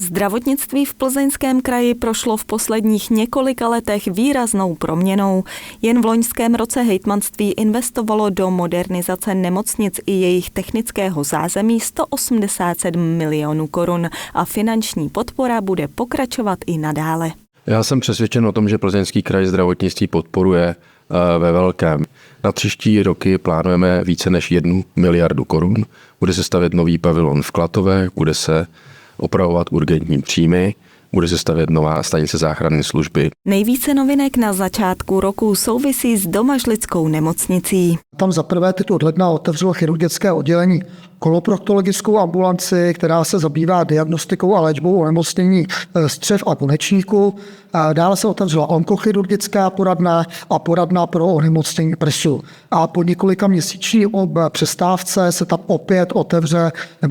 Zdravotnictví v Plzeňském kraji prošlo v posledních několika letech výraznou proměnou. Jen v loňském roce hejtmanství investovalo do modernizace nemocnic i jejich technického zázemí 187 milionů korun a finanční podpora bude pokračovat i nadále. Já jsem přesvědčen o tom, že Plzeňský kraj zdravotnictví podporuje ve velkém. Na příští roky plánujeme více než 1 miliardu korun. Bude se stavět nový pavilon v Klatovech, bude se opravovat urgentní příjmy, bude se stavět nová stanice záchranné služby. Nejvíce novinek na začátku roku souvisí s domažlickou nemocnicí. Tam zaprvé od ledna otevřelo chirurgické oddělení koloproktologickou ambulanci, která se zabývá diagnostikou a léčbou onemocnění střev a konečníků. Dále se otevřela onkochirurgická poradna a poradna pro onemocnění prsu. A po několika měsíční přestávce se tam opět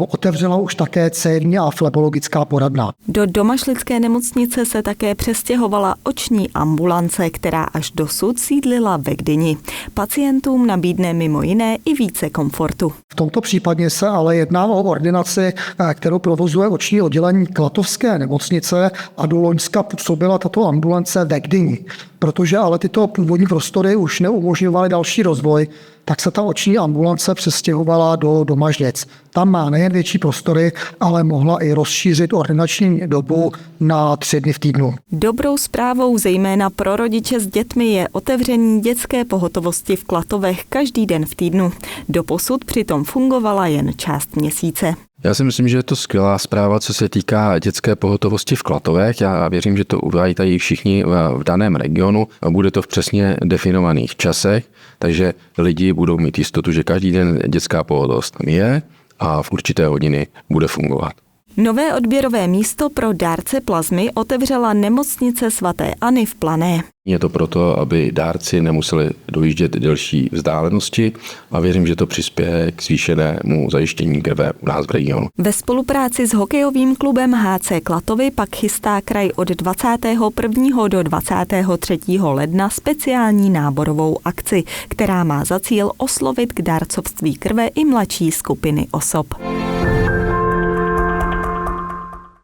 otevřela už také cévní a flebologická poradna. Do domažlické nemocnice se také přestěhovala oční ambulance, která až dosud sídlila ve Gdyni. Pacientům nabídne mimo jiné i více komfortu. V tomto případě se ale jedná o ordinaci, kterou provozuje oční oddělení Klatovské nemocnice a do loňska působila tato ambulance ve Gdyni. Protože ale tyto původní prostory už neumožňovaly další rozvoj, tak se ta oční ambulance přestěhovala do Domažlic. Tam má nejen větší prostory, ale mohla i rozšířit ordinační dobu na 3 dny v týdnu. Dobrou zprávou zejména pro rodiče s dětmi je otevření dětské pohotovosti v Klatovech každý den v týdnu. Doposud přitom fungovala jen část měsíce. Já si myslím, že je to skvělá zpráva, co se týká dětské pohotovosti v Klatovech. Já věřím, že to uvítají všichni v daném regionu a bude to v přesně definovaných časech, takže lidi budou mít jistotu, že každý den dětská pohotovost je a v určité hodiny bude fungovat. Nové odběrové místo pro dárce plazmy otevřela nemocnice svaté Anny v Plané. Je to proto, aby dárci nemuseli dojíždět delší vzdálenosti a věřím, že to přispěje k zvýšenému zajištění krve u nás v regionu. Ve spolupráci s hokejovým klubem HC Klatovy pak chystá kraj od 21. do 23. ledna speciální náborovou akci, která má za cíl oslovit k dárcovství krve i mladší skupiny osob.